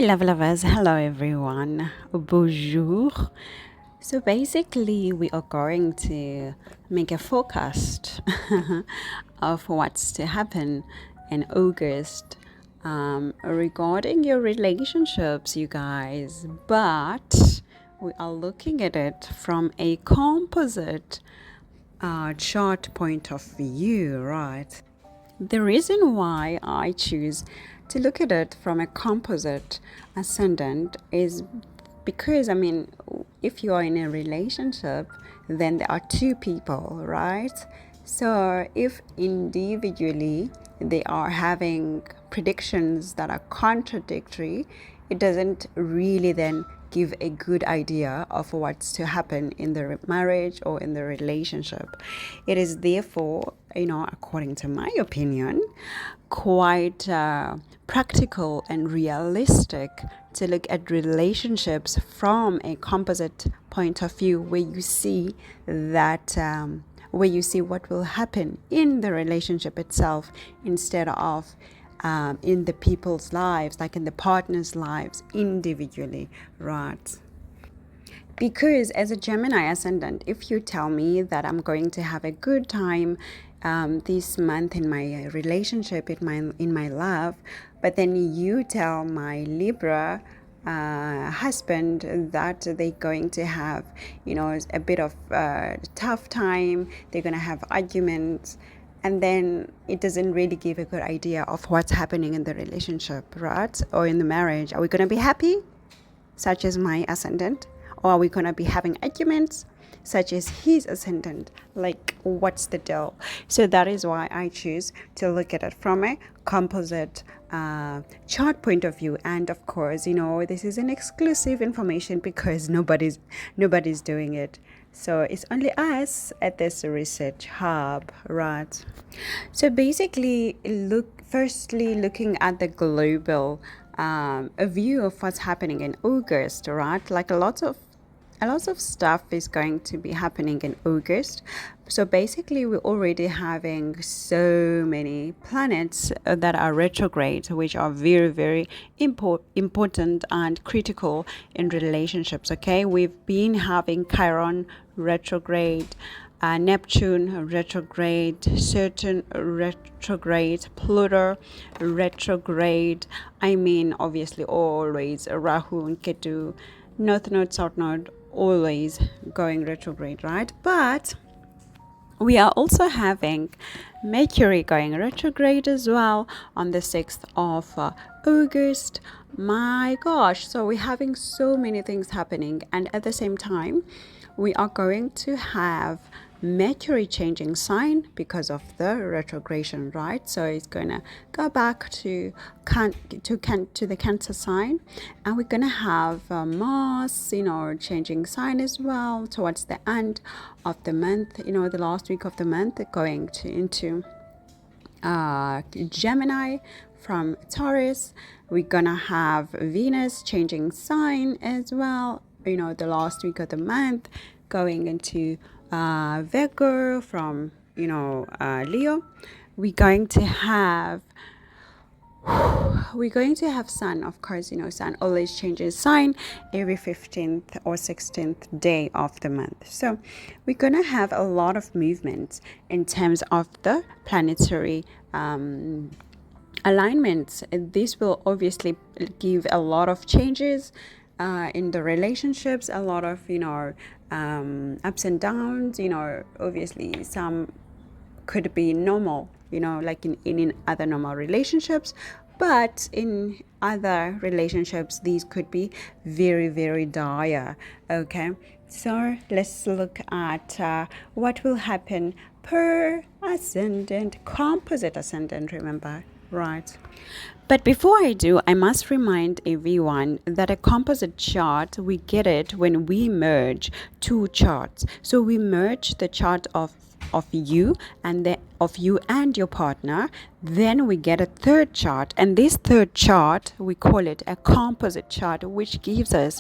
love lovers, hello everyone, bonjour. So basically we are going to make a forecast of what's to happen in August regarding your relationships, you guys, but we are looking at it from a composite chart point of view, right? The reason why I choose to look at it from a composite ascendant is because, if you are in a relationship, then there are two people, right? So if individually they are having predictions that are contradictory, it doesn't really then give a good idea of what's to happen in the marriage or in the relationship. It is therefore, according to my opinion, quite practical and realistic to look at relationships from a composite point of view, where you see that where you see what will happen in the relationship itself, instead of in the people's lives, like in the partners' lives individually, right? Because as a Gemini Ascendant, if you tell me that I'm going to have a good time this month in my relationship, in my love, but then you tell my Libra husband that they're going to have, a bit of tough time, they're going to have arguments, and then it doesn't really give a good idea of what's happening in the relationship, right? Or in the marriage. Are we going to be happy, such as my ascendant? Or are we going to be having arguments, such as his ascendant? Like, what's the deal? So that is why I choose to look at it from a composite chart point of view. And of course, this is an exclusive information because nobody's doing it. So it's only us at this research hub, right? So basically, looking at the global a view of what's happening in August, right? Like a lot of stuff is going to be happening in August. So basically, we're already having so many planets that are retrograde, which are very, very important and critical in relationships. Okay, we've been having Chiron retrograde, Neptune retrograde, Saturn retrograde, Pluto retrograde. Obviously, always Rahu and Ketu, North Node, South Node, always going retrograde, right? But we are also having Mercury going retrograde as well on the 6th of August. My gosh, so we're having so many things happening, and at the same time we are going to have Mercury changing sign because of the retrogression, right? So it's going to go back to the Cancer sign, and we're going to have Mars, changing sign as well towards the end of the month, the last week of the month, going into Gemini from Taurus. We're going to have Venus changing sign as well, the last week of the month, going into Virgo from Leo. We're going to have Sun, of course. Sun always changes sign every 15th or 16th day of the month. So we're going to have a lot of movement in terms of the planetary alignments. This will obviously give a lot of changes in the relationships, a lot of ups and downs. Obviously some could be normal, like in other normal relationships, but in other relationships these could be very, very dire. Okay, so let's look at what will happen per ascendant, composite ascendant, remember, right? But before I do, I must remind everyone that a composite chart, we get it when we merge two charts. So we merge the chart of you and of you and your partner. Then we get a third chart, and this third chart, we call it a composite chart, which gives us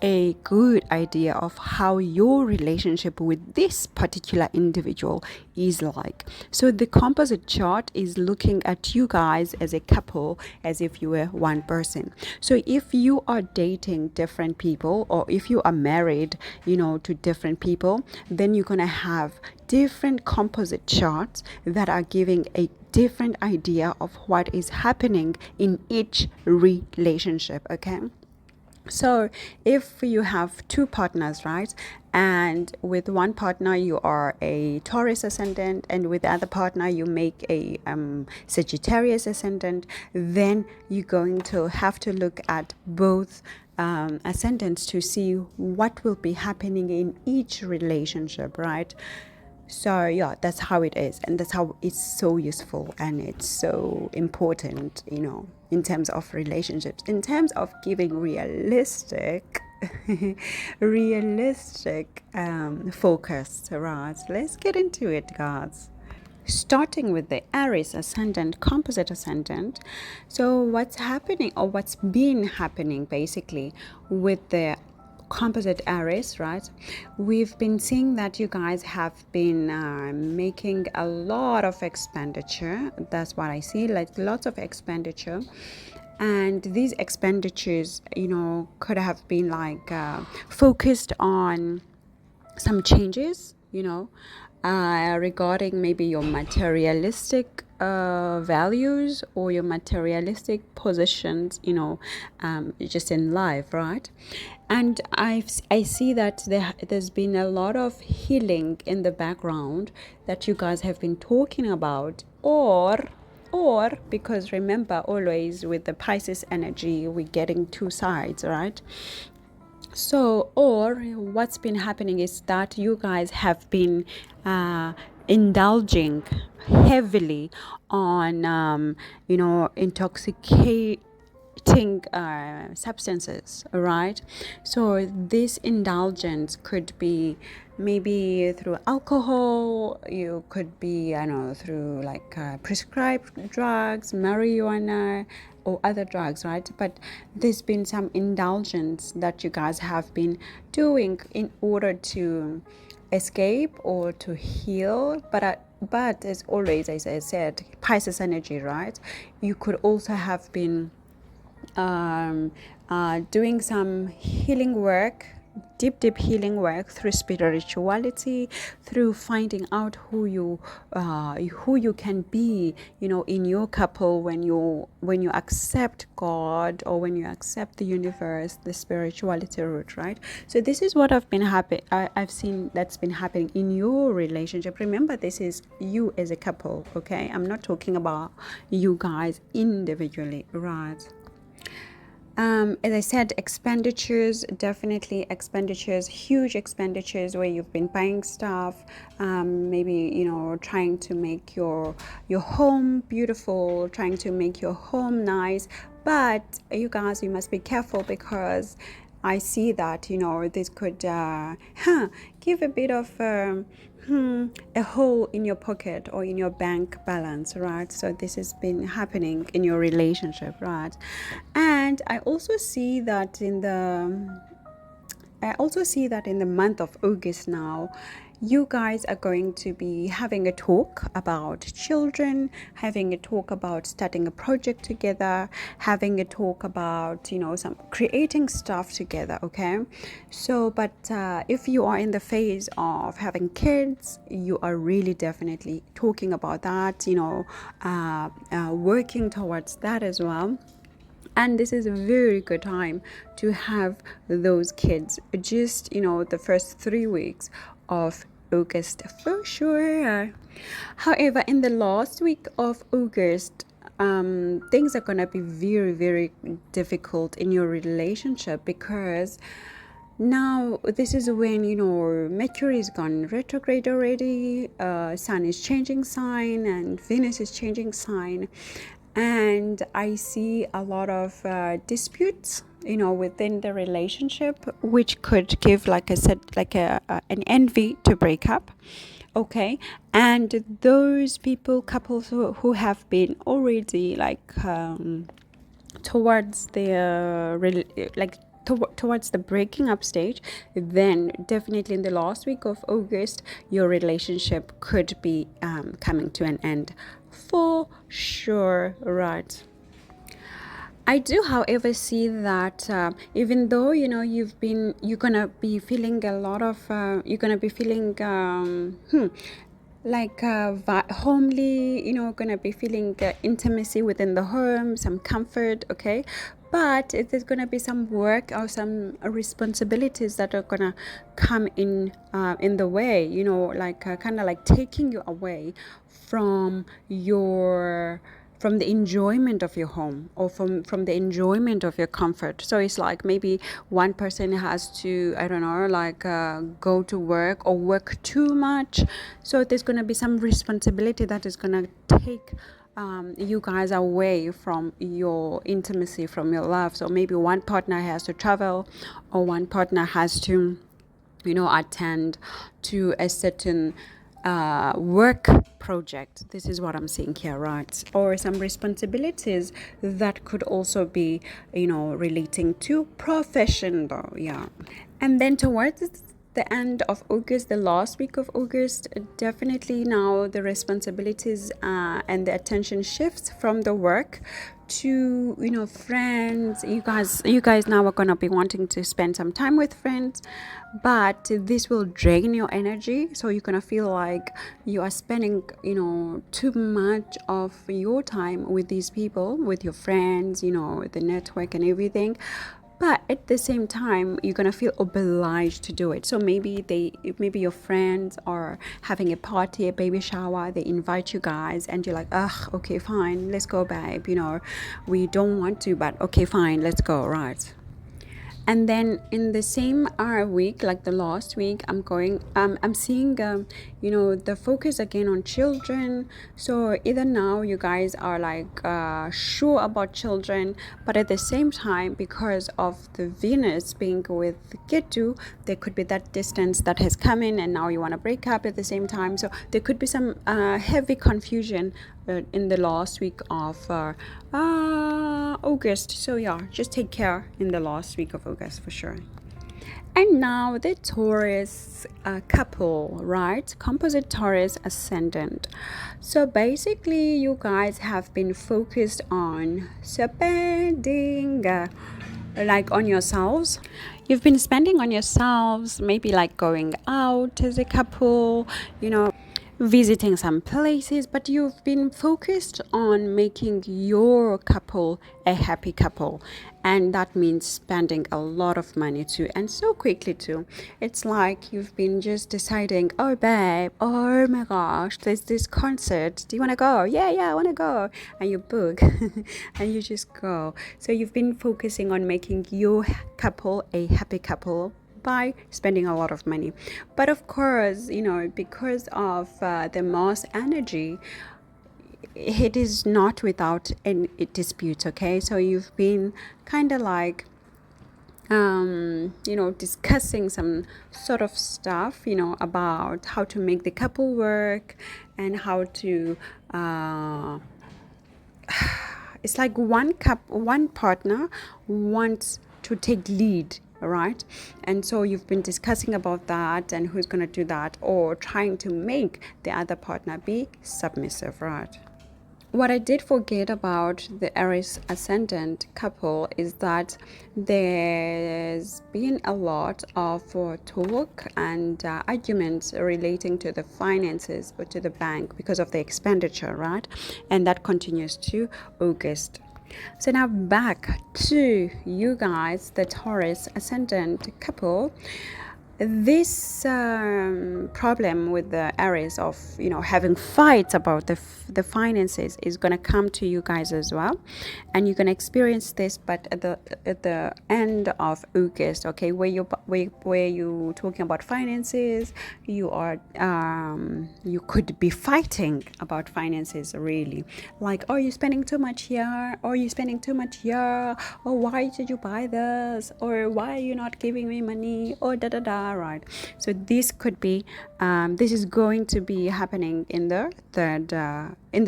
a good idea of how your relationship with this particular individual is like. So the composite chart is looking at you guys as a couple, as if you were one person. So if you are dating different people, or if you are married, to different people, then you're gonna have different composite charts that are giving a different idea of what is happening in each relationship. Okay, so if you have two partners, right, and with one partner you are a Taurus Ascendant, and with the other partner you make a Sagittarius Ascendant, then you're going to have to look at both ascendants to see what will be happening in each relationship, right? So yeah, that's how it is, and that's how it's so useful and it's so important, in terms of relationships, in terms of giving realistic focus, right? Let's get into it, guys. Starting with the Aries Ascendant, Composite Ascendant. So what's happening, or what's been happening basically with the Composite Aries, right? We've been seeing that you guys have been making a lot of expenditure. That's what I see, like lots of expenditure. And these expenditures, could have been like focused on some changes, regarding maybe your materialistic values or your materialistic positions, just in life, right? And I see that there's been a lot of healing in the background that you guys have been talking about, or because remember, always with the Pisces energy, we're getting two sides, right? So, or what's been happening is that you guys have been indulging heavily on, intoxicating substances, right? So this indulgence could be maybe through alcohol, you could be, through like prescribed drugs, marijuana, or other drugs, right? But there's been some indulgence that you guys have been doing in order to escape or to heal. But as always, as I said, Pisces energy, right? You could also have been doing some healing work, deep healing work through spirituality, through finding out who you can be, in your couple, when you accept God, or when you accept the universe, the spirituality route, right? So this is what I've seen that's been happening in your relationship. Remember, this is you as a couple, okay? I'm not talking about you guys individually, right? As I said, expenditures, definitely expenditures, huge expenditures where you've been buying stuff, maybe, trying to make your home beautiful, trying to make your home nice. But you guys, you must be careful, because I see that, this could give a bit of a hole in your pocket or in your bank balance, right? So this has been happening in your relationship, right? And I also see that in the month of August now, you guys are going to be having a talk about children, having a talk about starting a project together, having a talk about, some creating stuff together, okay? So, but if you are in the phase of having kids, you are really definitely talking about that, working towards that as well. And this is a very good time to have those kids, just the first 3 weeks of August for sure. However, in the last week of August, things are gonna be very, very difficult in your relationship, because now this is when Mercury is gone retrograde already, Sun is changing sign, and Venus is changing sign. And I see a lot of disputes within the relationship, which could give, like I said, like an envy to break up. Okay, and those couples who have been already like towards the towards the breaking up stage, then definitely in the last week of August your relationship could be coming to an end for sure, right? I do, however, see that even though you're gonna be feeling a lot of you're gonna be feeling like homely, gonna be feeling intimacy within the home, some comfort, okay, but there's gonna be some work or some responsibilities that are gonna come in the way, like kind of like taking you away from the enjoyment of your home, or from the enjoyment of your comfort. So it's like maybe one person has to, I don't know, like go to work or work too much. So there's going to be some responsibility that is going to take you guys away from your intimacy, from your love. So maybe one partner has to travel, or one partner has to attend to a certain work project. This is what I'm seeing here, right? Or some responsibilities that could also be relating to profession though. Yeah. And then towards the end of August, the last week of August, definitely now the responsibilities and the attention shifts from the work to friends. You guys now are gonna be wanting to spend some time with friends, but this will drain your energy. So you're gonna feel like you are spending too much of your time with these people, with your friends, the network and everything. But at the same time, you're gonna feel obliged to do it. So maybe your friends are having a party, a baby shower, they invite you guys, and you're like, ugh, okay, fine, let's go, babe. We don't want to, but okay, fine, let's go, right? And then in the same week, like the last week, I'm seeing the focus again on children. So either now you guys are like sure about children, but at the same time, because of the Venus being with Ketu, there could be that distance that has come in, and now you want to break up at the same time. So there could be some heavy confusion in the last week of August. So yeah, just take care in the last week of August for sure. And now the Taurus couple, right? Composite Taurus Ascendant. So basically, you guys have been focused on spending, like on yourselves. You've been spending on yourselves, maybe like going out as a couple, visiting some places, but you've been focused on making your couple a happy couple, and that means spending a lot of money too, and so quickly too. It's like you've been just deciding, oh babe, oh my gosh, there's this concert, do you want to go? Yeah, I want to go. And you book and you just go. So you've been focusing on making your couple a happy couple by spending a lot of money. But of course, because of the Mars energy, it is not without any disputes, okay? So you've been kind of like discussing some sort of stuff, about how to make the couple work, and how to it's like one partner wants to take lead, right? And so you've been discussing about that, and who's going to do that, or trying to make the other partner be submissive, right? What I did forget about the Aries Ascendant couple is that there's been a lot of talk and arguments relating to the finances or to the bank because of the expenditure, right? And that continues to August. So now back to you guys, the Taurus Ascendant couple. this problem with the Aries of having fights about the finances is going to come to you guys as well, and you're going to experience this, but at the end of August, okay, where you talking about finances, you are you could be fighting about finances, really, like, oh, you're spending too much here, or you're spending too much here, or why did you buy this, or why are you not giving me money, or da da da, right? So this could be this is going to be happening in the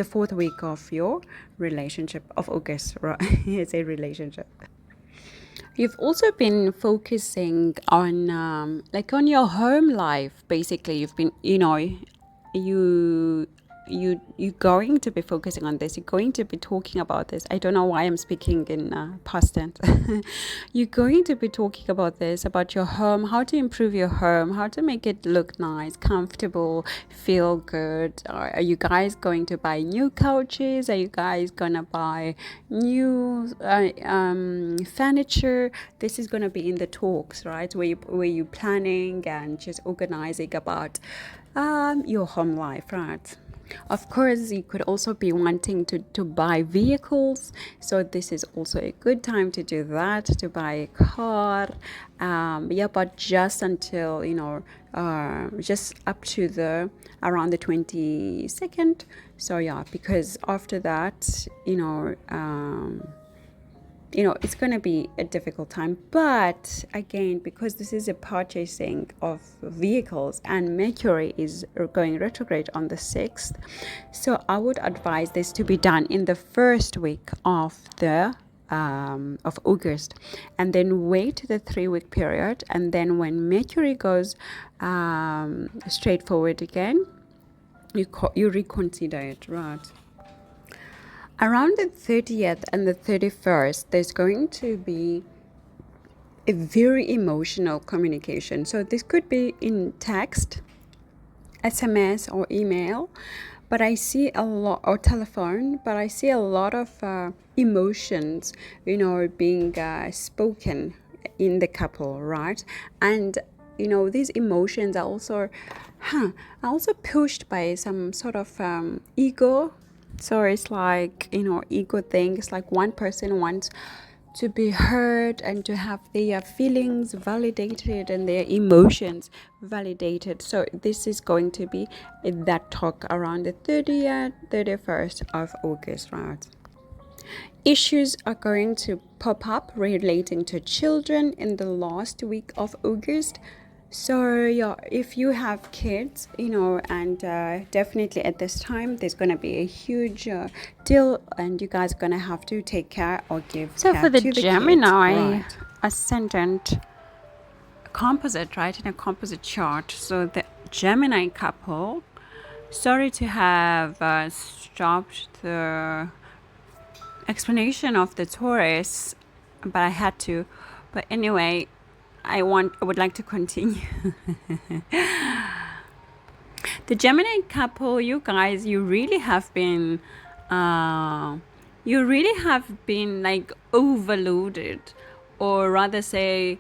fourth week of your relationship of August, right? It's a relationship. You've also been focusing on like on your home life. Basically, you've been you're going to be focusing on this. You're going to be talking about this. I don't know why I'm speaking in past tense. You're going to be talking about this, about your home, how to improve your home, how to make it look nice, comfortable, feel good. Are you guys going to buy new couches? Are you guys gonna buy new furniture? This is gonna be in the talks, right? Where you planning and just organizing about your home life, right? Of course, you could also be wanting to buy vehicles, so this is also a good time to do that, to buy a car. But just until just up to the around the 22nd. So yeah, because after that, it's going to be a difficult time. But again, because this is a purchasing of vehicles and Mercury is going retrograde on the 6th, so I would advise this to be done in the first week of August, and then wait the 3-week period, and then when Mercury goes straight forward again, you reconsider it, right? Around the 30th and the 31st, there's going to be a very emotional communication. So this could be in text, SMS, or email, but I see a lot, or telephone, but I see a lot of emotions, being spoken in the couple, right? And these emotions are also pushed by some sort of ego. So it's like, ego thing. It's like one person wants to be heard and to have their feelings validated and their emotions validated. So this is going to be that talk around the 30th, 31st of August, right? Issues are going to pop up relating to children in the last week of August. So yeah, if you have kids, and definitely at this time, there's going to be a huge deal, and you guys are going to have to take care or give care for the to the Gemini kids, right? Ascendant composite, right, in a composite chart. So the Gemini couple, sorry to have stopped the explanation of the Taurus, but I had to. But anyway, I would like to continue. The Gemini couple, you guys, you really have been like overloaded, or rather say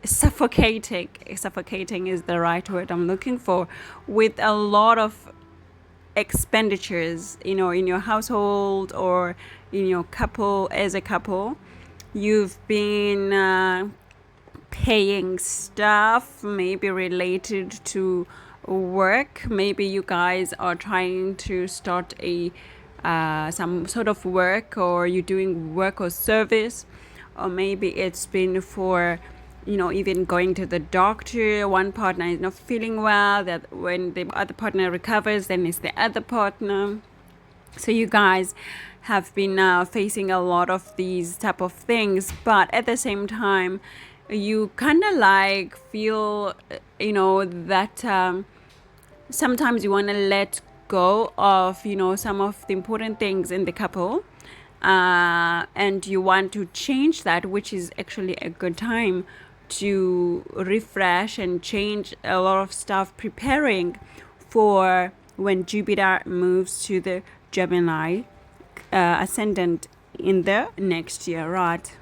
suffocating is the right word I'm looking for, with a lot of expenditures, in your household or in your couple. As a couple, you've been paying stuff maybe related to work. Maybe you guys are trying to start some sort of work, or you're doing work or service, or maybe it's been for even going to the doctor. One partner is not feeling well, that when the other partner recovers, then it's the other partner. So you guys have been facing a lot of these type of things, but at the same time, you kind of like feel, that sometimes you want to let go of, some of the important things in the couple, and you want to change that, which is actually a good time to refresh and change a lot of stuff, preparing for when Jupiter moves to the Gemini Ascendant in the next year, right?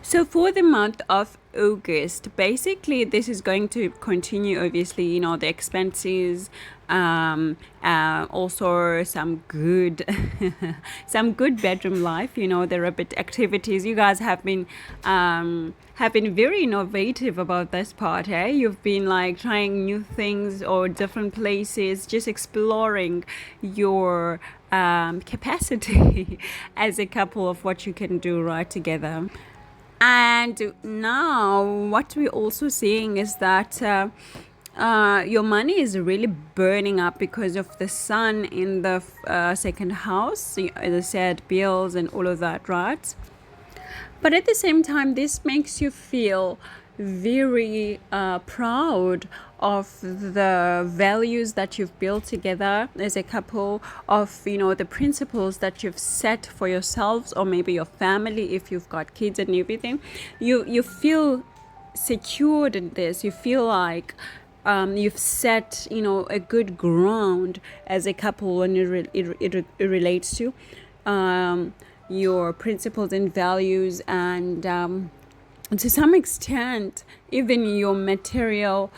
So for the month of August, basically this is going to continue, obviously, you know, the expenses, also some good some good bedroom life, you know, the rabbit activities. You guys have been very innovative about this part, eh? You've been like trying new things or different places, just exploring your capacity as a couple of what you can do right together. And now what we're also seeing is that your money is really burning up because of the sun in the second house, as I said, bills and all of that, right? But at the same time, this makes you feel very proud of the values that you've built together as a couple, of, you know, the principles that you've set for yourselves or maybe your family if you've got kids and everything. You feel secured in this. You feel like you've set, you know, a good ground as a couple when it relates to your principles and values, and to some extent even your material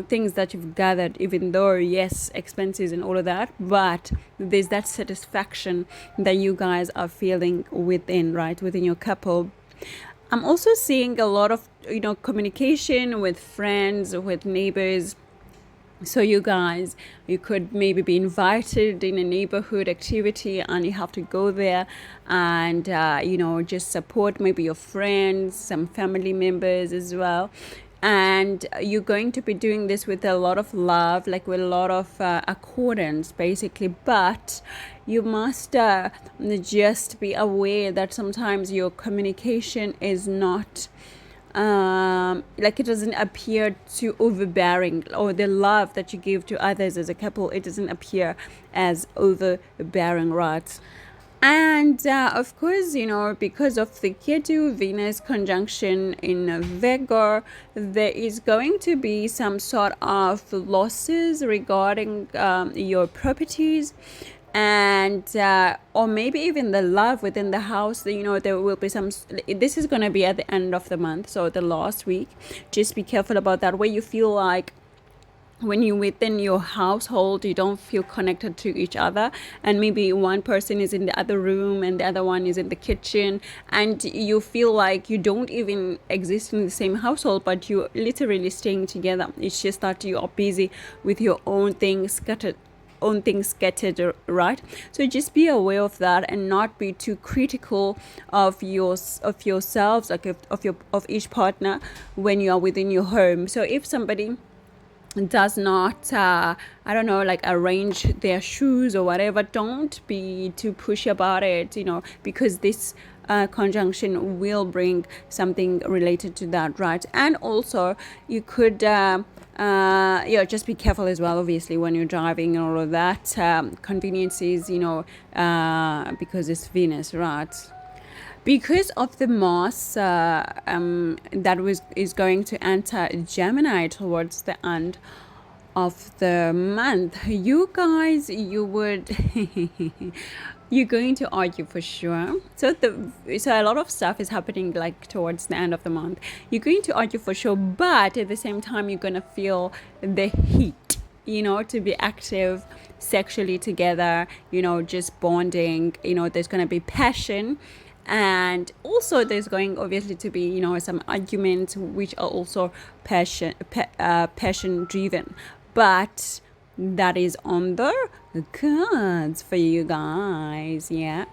things that you've gathered, even though yes, expenses and all of that, but there's that satisfaction that you guys are feeling within, right, within your couple. I'm also seeing a lot of, you know, communication with friends, with neighbors. So you guys, you could maybe be invited in a neighborhood activity and you have to go there and, you know, just support maybe your friends, some family members as well. And you're going to be doing this with a lot of love, like with a lot of accordance, basically. But you must just be aware that sometimes your communication is not like, it doesn't appear too overbearing, or the love that you give to others as a couple, it doesn't appear as overbearing, right? And of course, you know, because of the Ketu Venus conjunction in Virgo, there is going to be some sort of losses regarding your properties, and or maybe even the love within the house. You know, there will be some, this is going to be at the end of the month, so the last week. Just be careful about that, where you feel like when you're within your household, you don't feel connected to each other, and maybe one person is in the other room and the other one is in the kitchen, and you feel like you don't even exist in the same household, but you're literally staying together. It's just that you are busy with your own things scattered, right? So just be aware of that and not be too critical of yourselves, like of each partner when you are within your home. So if somebody does not I don't know, like arrange their shoes or whatever, don't be too pushy about it, you know, because this conjunction will bring something related to that, right? And also you could yeah, just be careful as well, obviously, when you're driving and all of that, conveniences, you know, because it's Venus, right? Because of the Mars that is going to enter Gemini towards the end of the month, you guys, you would you're going to argue for sure. So a lot of stuff is happening like towards the end of the month. You're going to argue for sure, but at the same time you're going to feel the heat, you know, to be active sexually together, you know, just bonding, you know, there's going to be passion. And also there's going obviously to be, you know, some arguments which are also passion driven, but that is on the cards for you guys. Yeah.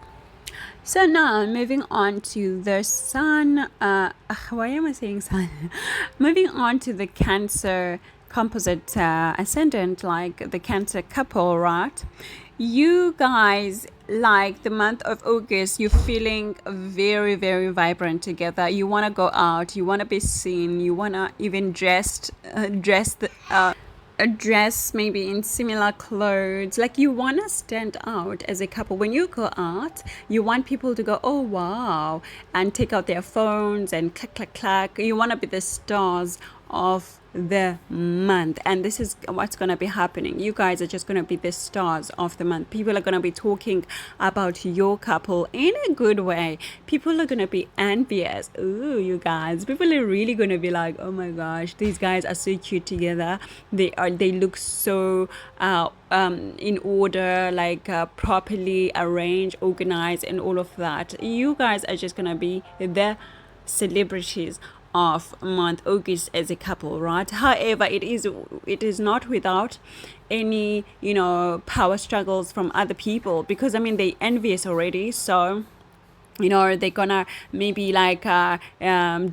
So now moving on to the sun, why am I saying sun? Moving on to the Cancer Composite Ascendant, like the Cancer couple, right? You guys, like the month of August, you're feeling very, very vibrant together. You want to go out, you want to be seen, you want to even dress maybe in similar clothes, like you want to stand out as a couple. When you go out, you want people to go, oh wow, and take out their phones and clack clack clack. You want to be the stars of the month, and this is what's going to be happening. You guys are just going to be the stars of the month. People are going to be talking about your couple in a good way. People are going to be envious. Ooh, you guys, people are really going to be like, oh my gosh, these guys are so cute together. They look so in order, like properly arranged, organized, and all of that. You guys are just going to be the celebrities of month August as a couple, right? However, it is not without any, power struggles from other people, because I mean they envious already. So they're gonna maybe like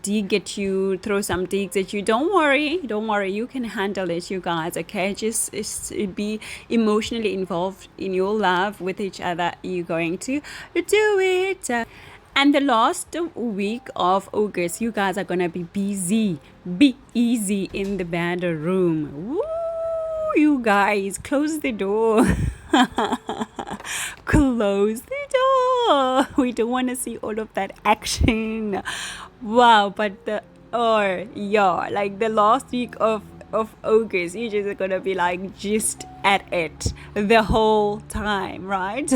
dig at you, throw some digs at you. Don't worry, you can handle it, you guys. Okay, just be emotionally involved in your love with each other. You're going to do it. And the last week of August, you guys are gonna be busy. Be easy in the bedroom. Woo, you guys, close the door. Close the door. We don't want to see all of that action. Wow, but like the last week of August, you just are gonna be like just at it the whole time, right?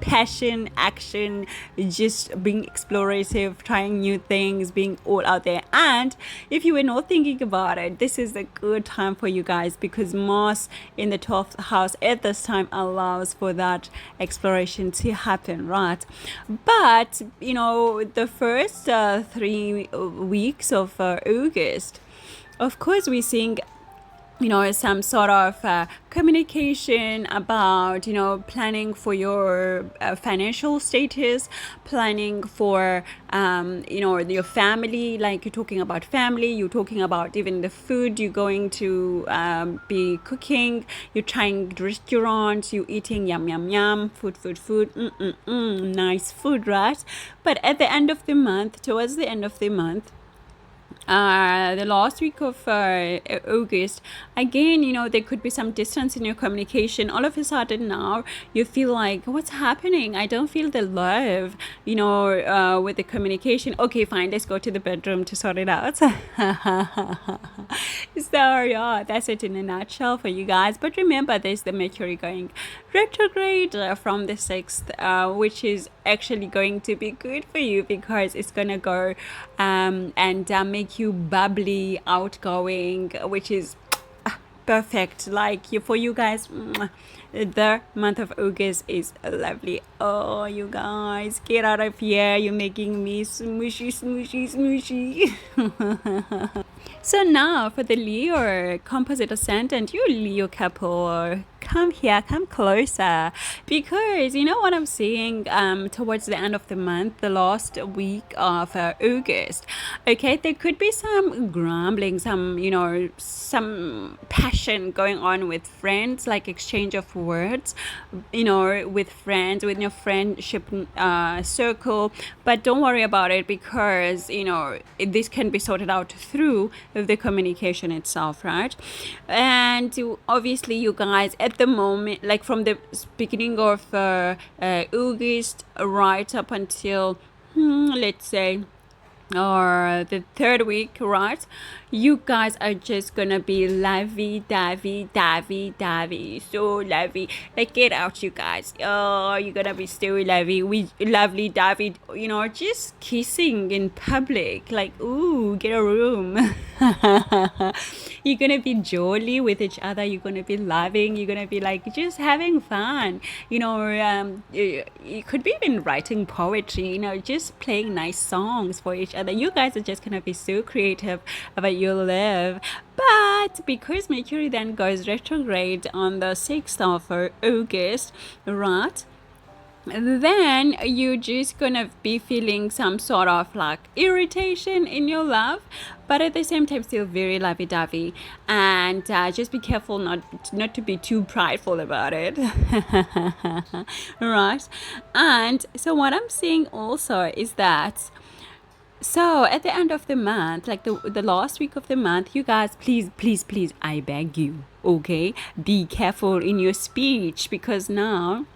Passion, action, just being explorative, trying new things, being all out there. And if you were not thinking about it, this is a good time for you guys, because Mars in the 12th house at this time allows for that exploration to happen, right? But the first 3 weeks of August, of course, we're seeing some sort of communication about planning for your financial status, planning for your family. Like you're talking about family, you're talking about even the food you're going to be cooking. You're trying restaurants, you're eating yum, food, nice food, right? But at the end of the month, towards the end of the month, the last week of August, again, there could be some distance in your communication. All of a sudden now you feel like, what's happening? I don't feel the love, with the communication. Okay, fine, let's go to the bedroom to sort it out. So yeah, that's it in a nutshell for you guys. But remember, there's the Mercury going retrograde from the 6th, which is actually going to be good for you, because it's gonna go and make you bubbly, outgoing, which is perfect. Like for you guys, the month of August is lovely. Oh, you guys, get out of here, you're making me smooshy. So now for the Leo Composite Ascendant, you Leo couple, come here, come closer, because you know what I'm seeing towards the end of the month, the last week of August. Okay, there could be some grumbling, some passion going on with friends, like exchange of words, with friends, with your friendship circle. But don't worry about it, because this can be sorted out through the communication itself, right? And obviously, you guys, at the moment, like from the beginning of August right up until let's say or the 3rd week, right, you guys are just gonna be lovey-dovey, so lovey. Like, get out, you guys. Oh, you're gonna be so lovely-dovey, just kissing in public. Like, ooh, get a room. You're gonna be jolly with each other. You're gonna be loving. You're gonna be like just having fun. You could be even writing poetry. Just playing nice songs for each other. You guys are just gonna be so creative about your love. But because Mercury then goes retrograde on the 6th of August, right? Then you're just gonna be feeling some sort of like irritation in your love, but at the same time still very lovey-dovey. And just be careful not to be too prideful about it. Right? And so what I'm seeing also is that, so at the end of the month, like the last week of the month, you guys, please, I beg you, okay, be careful in your speech, because now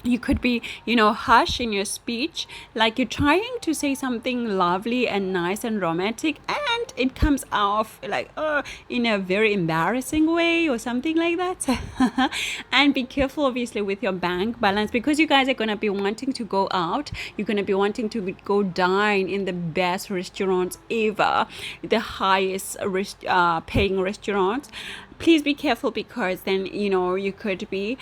you could be, harsh in your speech, like you're trying to say something lovely and nice and romantic, and but it comes off like in a very embarrassing way or something like that. And be careful obviously with your bank balance, because you guys are going to be wanting to go out. You're going to be wanting to go dine in the best restaurants ever, the highest paying restaurants. Please be careful, because then you could be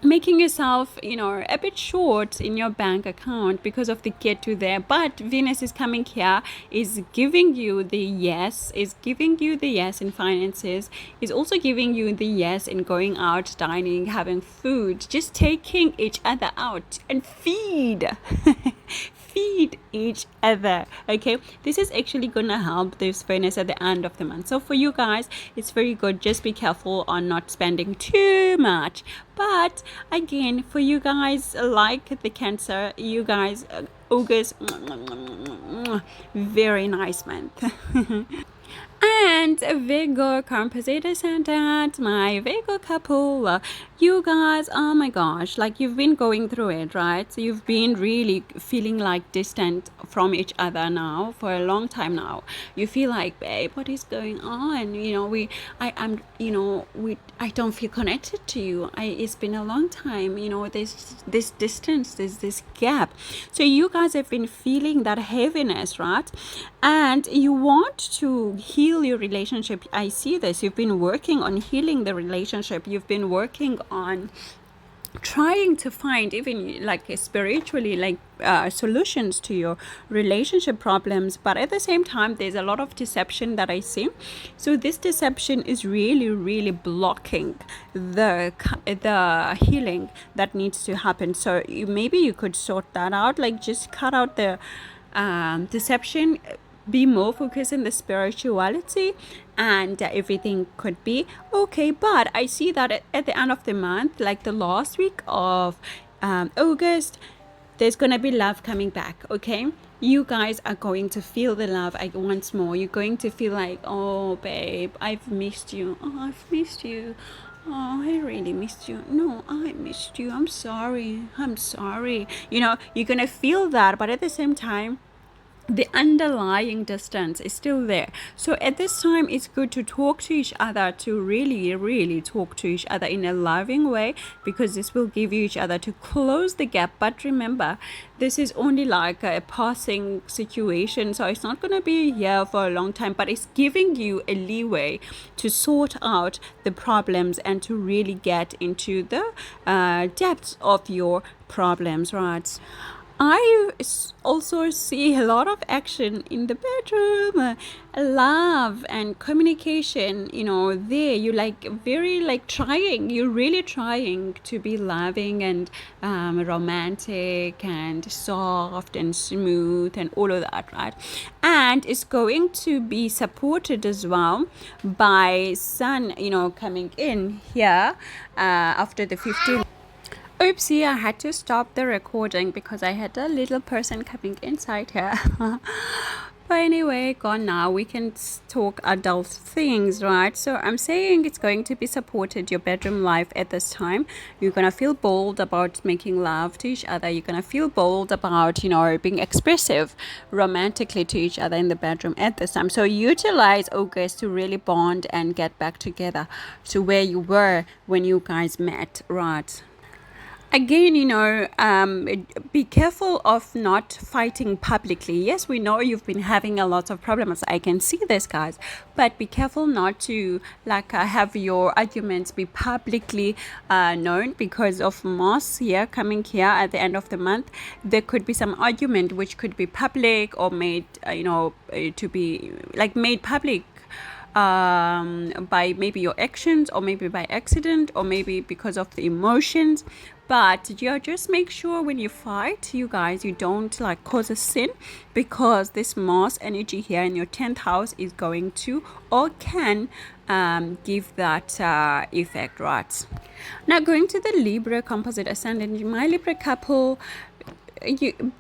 making yourself a bit short in your bank account because of the get to there. But Venus is coming here, is giving you the yes, in finances, is also giving you the yes in going out, dining, having food, just taking each other out and feed feed each other. Okay, this is actually gonna help this Venus at the end of the month. So for you guys, it's very good. Just be careful on not spending too much. But again, for you guys like the Cancer, you guys, August, very nice month. And Virgo, Composite Ascendant, my Virgo couple, you guys, oh my gosh, like you've been going through it, right? So you've been really feeling like distant from each other now for a long time now. You feel like, babe, what is going on? I don't feel connected to you. It's been a long time, there's this distance, there's this gap. So you guys have been feeling that heaviness, right? And you want to heal your relationship. I see this. You've been working on healing the relationship. You've been working on trying to find even like spiritually like solutions to your relationship problems, but at the same time there's a lot of deception that I see. So this deception is really blocking the healing that needs to happen. So maybe you could sort that out, like just cut out the deception, be more focused in the spirituality, and everything could be okay. But I see that at the end of the month, like the last week of August, there's gonna be love coming back. Okay, you guys are going to feel the love once more. You're going to feel like, oh babe, I've missed you. Oh, I've missed you. Oh, I really missed you. No, I missed you. I'm sorry. You're gonna feel that, but at the same time, the underlying distance is still there. So at this time, it's good to talk to each other, to really talk to each other in a loving way, because this will give you each other to close the gap. But remember, this is only like a passing situation, so it's not going to be here for a long time, but it's giving you a leeway to sort out the problems and to really get into the depths of your problems, right? I also see a lot of action in the bedroom, love and communication, there you you're really trying to be loving and romantic and soft and smooth and all of that, right? And it's going to be supported as well by Sun, coming in here after the 15th. Oopsie, I had to stop the recording because I had a little person coming inside here. But anyway, gone now. We can talk adult things, right? So I'm saying it's going to be supported, your bedroom life at this time. You're going to feel bold about making love to each other. You're going to feel bold about, being expressive romantically to each other in the bedroom at this time. So utilize August to really bond and get back together to where you were when you guys met, right? Again, be careful of not fighting publicly. Yes, we know you've been having a lot of problems. I can see this, guys. But be careful not to have your arguments be publicly known, because of Mars here coming here at the end of the month. There could be some argument which could be public or made, to be made public by maybe your actions, or maybe by accident, or maybe because of the emotions. But just make sure when you fight, you guys, you don't cause a sin, because this Mars energy here in your 10th house is going to or can give that effect, right? Now going to the Libra Composite Ascendant, my Libra couple, you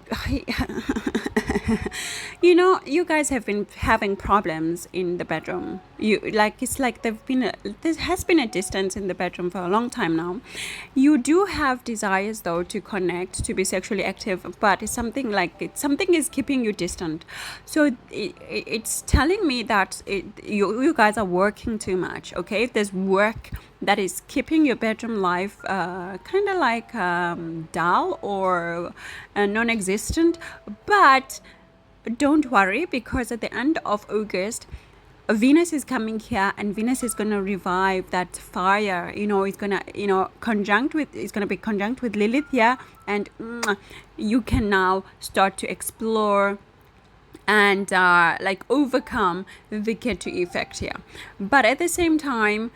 you know, you guys have been having problems in the bedroom. It's like there has been a distance in the bedroom for a long time now. You do have desires though to connect, to be sexually active, but it's something is keeping you distant. So it's telling me that you guys are working too much. Okay, if there's work that is keeping your bedroom life kind of like dull or non-existent, but don't worry, because at the end of August, Venus is coming here, and Venus is going to revive that fire. You know, it's going to, it's going to be conjunct with Lilith here, and you can now start to explore and like overcome the Ketu effect here. But at the same time,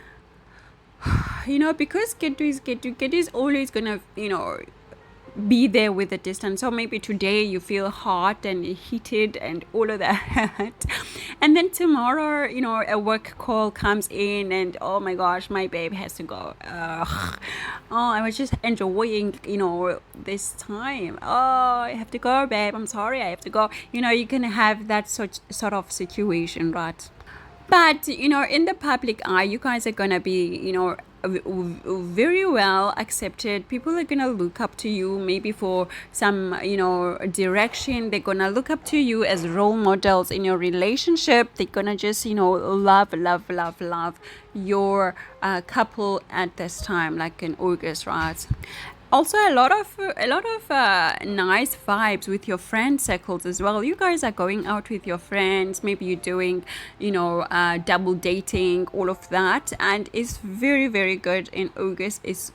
you know, because Ketu is always going to, be there with the distance. So maybe today you feel hot and heated and all of that, and then tomorrow, a work call comes in, and oh my gosh, my babe has to go. I was just enjoying, this time. Oh, I have to go, babe, I'm sorry, I have to go. You can have that sort of situation, right? But, in the public eye, you guys are going to be, very well accepted. People are going to look up to you maybe for some, direction. They're going to look up to you as role models in your relationship. They're going to just, love your couple at this time, like in August, right? Also, a lot of nice vibes with your friend circles as well. You guys are going out with your friends. Maybe you're doing, double dating, all of that, and it's very, very good in August. It's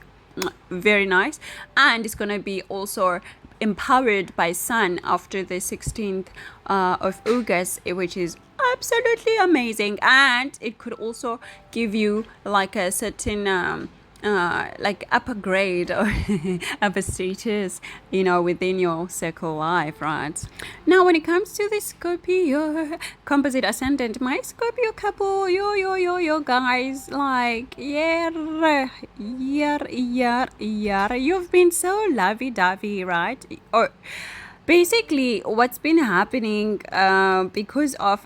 very nice, and it's gonna be also empowered by Sun after the 16th of August, which is absolutely amazing, and it could also give you like a certain like upper grade or upper status, within your circle life, right? Now, when it comes to the Scorpio Composite Ascendant, my Scorpio couple, yo, guys, like, yeah, you've been so lovey-dovey, right? Or basically what's been happening because of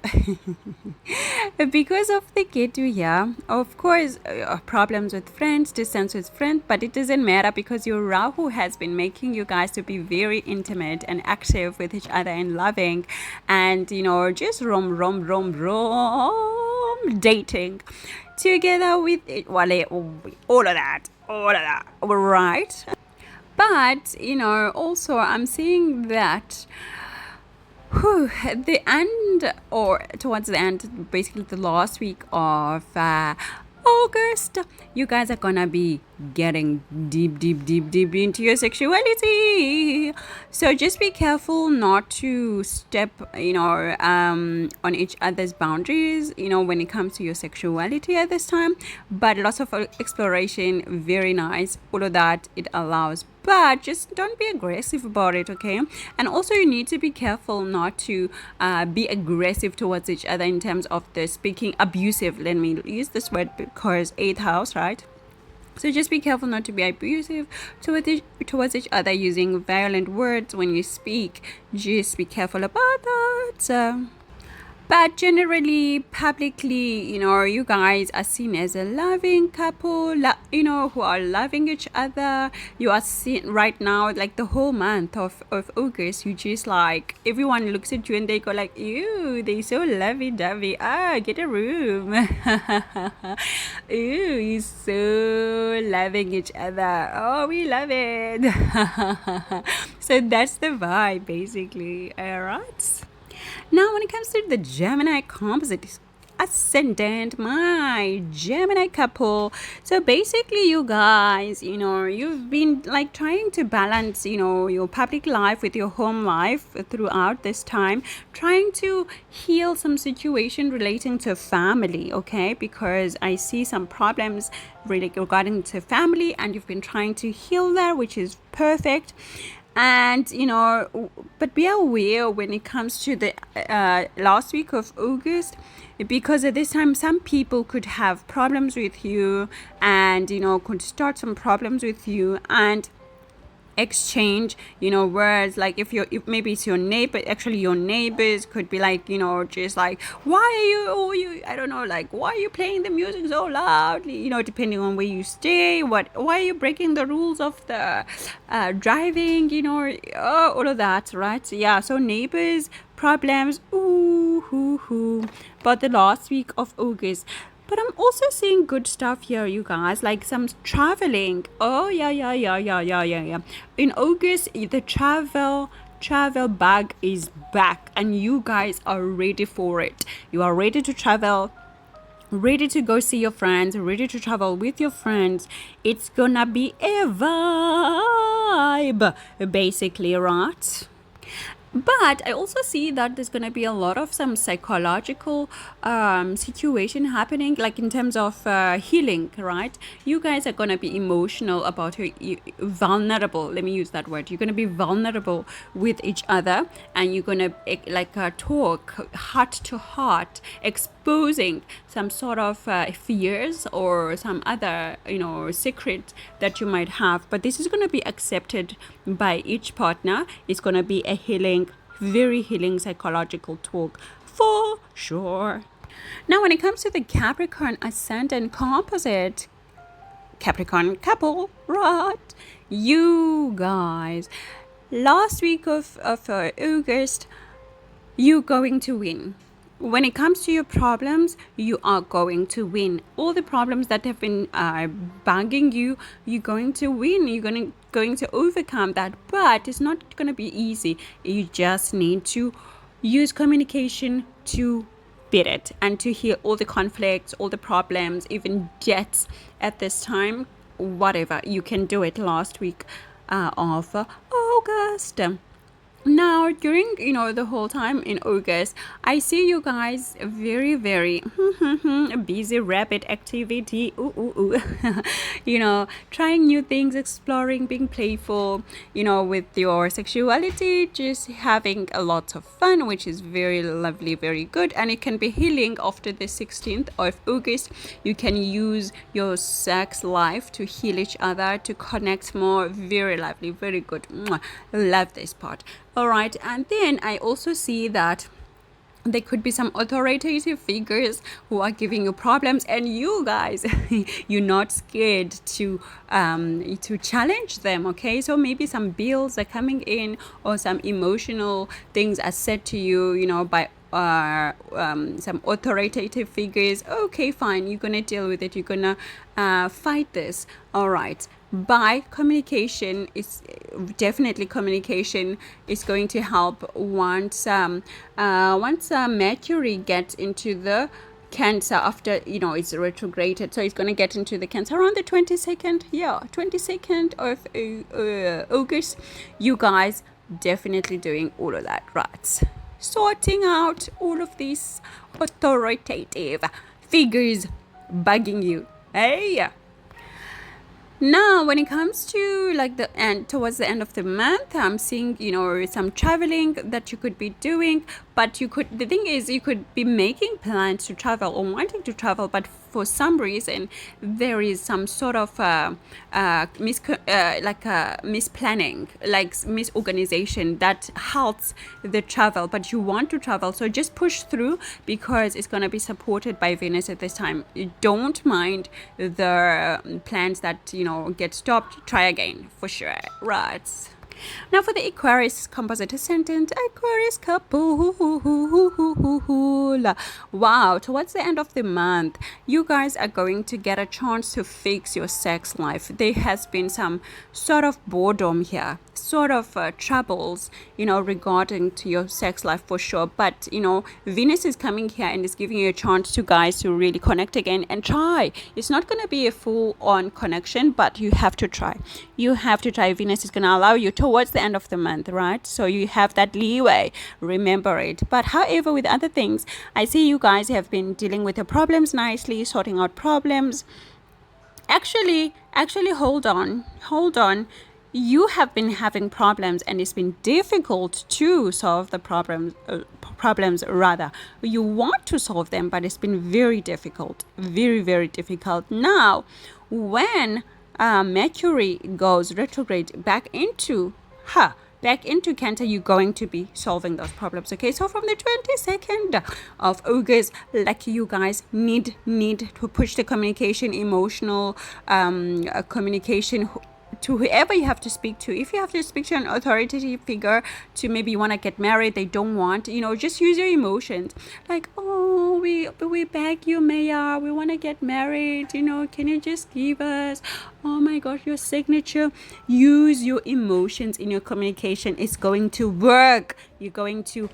because of the Ketu here, of course, problems with friends, distance with friends, but it doesn't matter, because your Rahu has been making you guys to be very intimate and active with each other and loving, and just rom dating together with it, all of that, right? But, also I'm seeing that the end, or towards the end, basically the last week of August, you guys are gonna be getting deep into your sexuality. So just be careful not to step, on each other's boundaries, when it comes to your sexuality at this time. But lots of exploration, very nice, all of that it allows. But just don't be aggressive about it, okay? And also you need to be careful not to be aggressive towards each other in terms of the speaking abusive. Let me use this word because 8th house, right? So just be careful not to be abusive towards each other using violent words when you speak. Just be careful about that. But generally, publicly, you guys are seen as a loving couple, who are loving each other. You are seen right now, like the whole month of August, you just like, everyone looks at you and they go like, ew, they so lovey-dovey. Get a room. Ew, you're so loving each other. Oh, we love it. So that's the vibe, basically. All right. Now, when it comes to the Gemini Composite Ascendant, my Gemini couple, so basically you guys, you've been like trying to balance, your public life with your home life throughout this time, trying to heal some situation relating to family, okay? Because I see some problems really regarding to family, and you've been trying to heal that, which is perfect. And but be aware when it comes to the last week of August, because at this time some people could have problems with you, and could start some problems with you, and exchange, you know, words. Like if maybe it's your neighbor, actually your neighbors could be like, you know, just like, why are you I don't know, like, why are you playing the music so loudly, you know, depending on where you stay, why are you breaking the rules of the driving, you know, all of that, right? So, yeah, so neighbors, problems, but the last week of August. But I'm also seeing good stuff here, you guys, like some traveling. Oh, yeah. In August, the travel bug is back, and you guys are ready for it. You are ready to travel, ready to go see your friends, ready to travel with your friends. It's gonna be a vibe, basically, right? But I also see that there's going to be a lot of some psychological situation happening, like in terms of healing, right? You guys are going to be emotional about vulnerable. Let me use that word. You're going to be vulnerable with each other, and you're going to talk heart to heart, exposing some sort of fears or some other, you know, secret that you might have. But this is going to be accepted by each partner. It's going to be a healing, very healing psychological talk for sure. Now, when it comes to the Capricorn Ascendant composite Capricorn couple, right? You guys, last week of August, you're going to win. When it comes to your problems, you are going to win. All the problems that have been bugging you, you're going to win. You're going to overcome that. But it's not going to be easy. You just need to use communication to beat it and to heal all the conflicts, all the problems, even debts at this time. Whatever. You can do it last week of August. Now, during, you know, the whole time in August, I see you guys very, very busy, rapid activity. You know, trying new things, exploring, being playful, you know, with your sexuality, just having a lot of fun, which is very lovely, very good. And it can be healing after the 16th of August. You can use your sex life to heal each other, to connect more. Very lovely, very good. Mwah. Love this part. All right, and then I also see that there could be some authoritative figures who are giving you problems, and you guys, you're not scared to challenge them. Okay, so maybe some bills are coming in, or some emotional things are said to you, you know, by some authoritative figures. Okay, fine, you're gonna deal with it, you're gonna fight this. All right, by communication is definitely communication is going to help once Mercury gets into the Cancer after, you know, it's retrograded, so it's going to get into the Cancer around the 22nd. 22nd of August. You guys definitely doing all of that, right? Sorting out all of these authoritative figures bugging you. Hey, now, when it comes to like the end, towards the end of the month, I'm seeing, you know, some traveling that you could be doing. But the thing is, you could be making plans to travel or wanting to travel, but for some reason, there is some sort of misplanning, like misorganization that halts the travel. But you want to travel, so just push through, because it's going to be supported by Venus at this time. You don't mind the plans that, you know, get stopped. Try again for sure, right? Now for the Aquarius Composite Ascendant, Aquarius couple. Wow, towards the end of the month, you guys are going to get a chance to fix your sex life. There has been some sort of boredom here, sort of troubles, you know, regarding to your sex life for sure. But, you know, Venus is coming here and is giving you a chance to guys to really connect again and try. It's not going to be a full-on connection, but you have to try. You have to try. Venus is going to allow you towards the end of the month, right? So you have that leeway. Remember it. But however, with other things, I see you guys have been dealing with the problems nicely, sorting out problems. Actually, hold on. You have been having problems, and it's been difficult to solve the problems rather. You want to solve them, but it's been very difficult. Very, very difficult. Now, when Mercury goes retrograde back into Cancer, you're going to be solving those problems. Okay, so from the 22nd of August, like, you guys need to push the communication, emotional communication to whoever you have to speak to. If you have to speak to an authoritative figure, to maybe you want to get married, they don't want, just use your emotions. Like, oh, we beg you, Maya, we want to get married, can you just give us, oh my gosh, your signature. Use your emotions in your communication. It's going to work. You're going to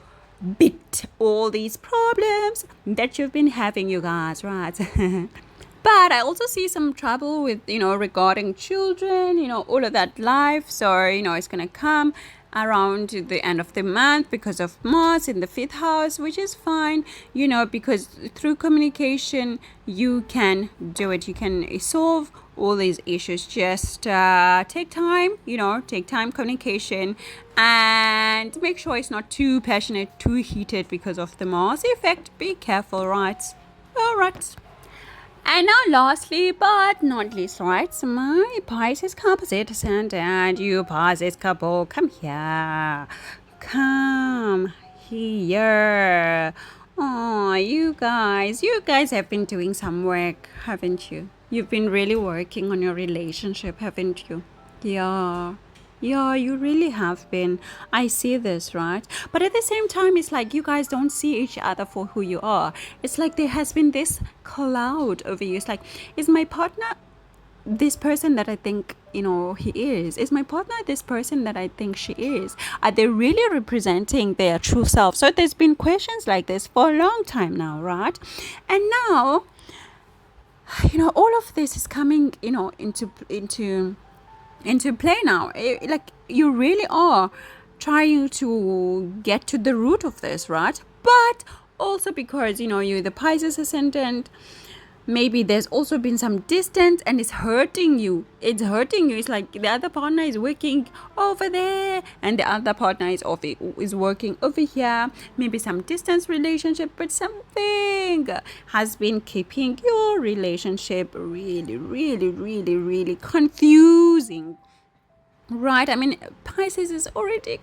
beat all these problems that you've been having, you guys, right? But I also see some trouble with, regarding children, all of that life. So, it's going to come around the end of the month because of Mars in the 5th house, which is fine, because through communication, you can do it. You can solve all these issues. Just take time, communication, and make sure it's not too passionate, too heated because of the Mars effect. Be careful, right? All right. And now lastly but not least, right, so my Pisces Composite Ascendant, you Pisces couple, come here. Oh, you guys have been doing some work, haven't you? You've been really working on your relationship, haven't you? Yeah, you really have been. I see this, right? But at the same time, it's like you guys don't see each other for who you are. It's like there has been this cloud over you. It's like, is my partner this person that I think, he is? Is my partner this person that I think she is? Are they really representing their true self? So there's been questions like this for a long time now, right? And now, all of this is coming, into play now. Like, you really are trying to get to the root of this, right? But also because you're the Pisces Ascendant, maybe there's also been some distance and it's hurting you. It's like the other partner is working over there and the other partner is working over here. Maybe some distance relationship, but something has been keeping your relationship really, really, really, really confusing. Right, I mean, Pisces is already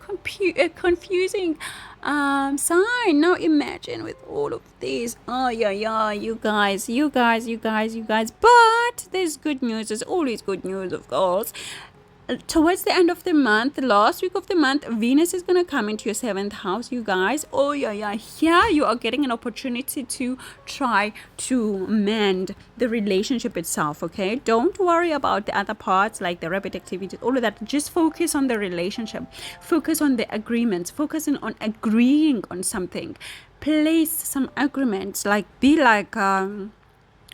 a confusing sign. Now imagine with all of these. Oh yeah, you guys. But there's good news. There's always good news, of course. Towards the end of the month, the last week of the month, Venus is going to come into your 7th house, you guys. Oh yeah, here you are getting an opportunity to try to mend the relationship itself, okay? Don't worry about the other parts, like the rapid activities, all of that. Just focus on the relationship. Focus on the agreements. Focusing on agreeing on something. Place some agreements, like be like...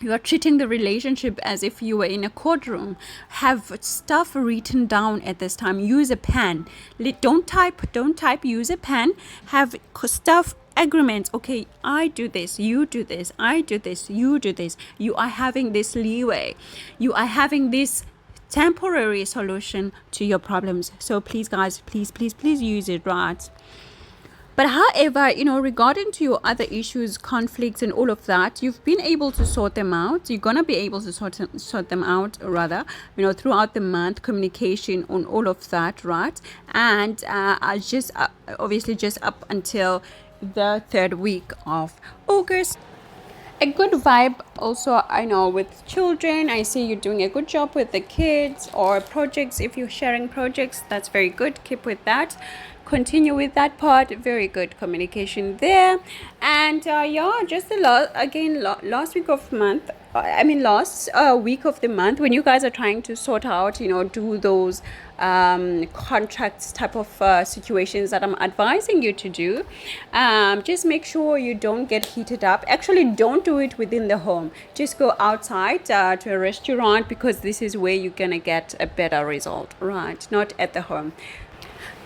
you are treating the relationship as if you were in a courtroom. Have stuff written down at this time. Use a pen. Don't type. Use a pen. Have stuff, agreements. Okay, I do this, you do this, I do this, you do this. You are having this leeway. You are having this temporary solution to your problems. So please, guys, please use it, right? But however, regarding to your other issues, conflicts and all of that, you've been able to sort them out. You're going to be able to sort them out, rather, throughout the month, communication on all of that, right? And obviously just up until the 3rd week of August. A good vibe also, I know, with children. I see you doing a good job with the kids or projects. If you're sharing projects, that's very good. Keep with that. Continue with that part. Very good communication there. And just last week of month, last week of the month, when you guys are trying to sort out, do those contracts type of situations that I'm advising you to do, just make sure you don't get heated up. Actually, don't do it within the home. Just go outside to a restaurant, because this is where you're gonna get a better result, right? Not at the home.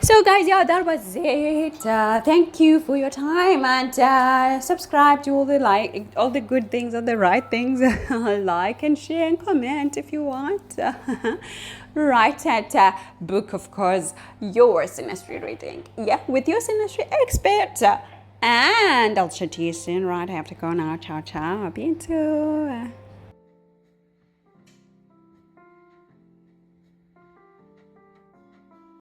So guys, that was it. Thank you for your time, and subscribe to all the good things and the right things. Like and share and comment if you want. Right at book, of course, your Synastry reading. Yeah, with your Synastry expert. And I'll chat to you soon, right? I have to go now. Ciao. Be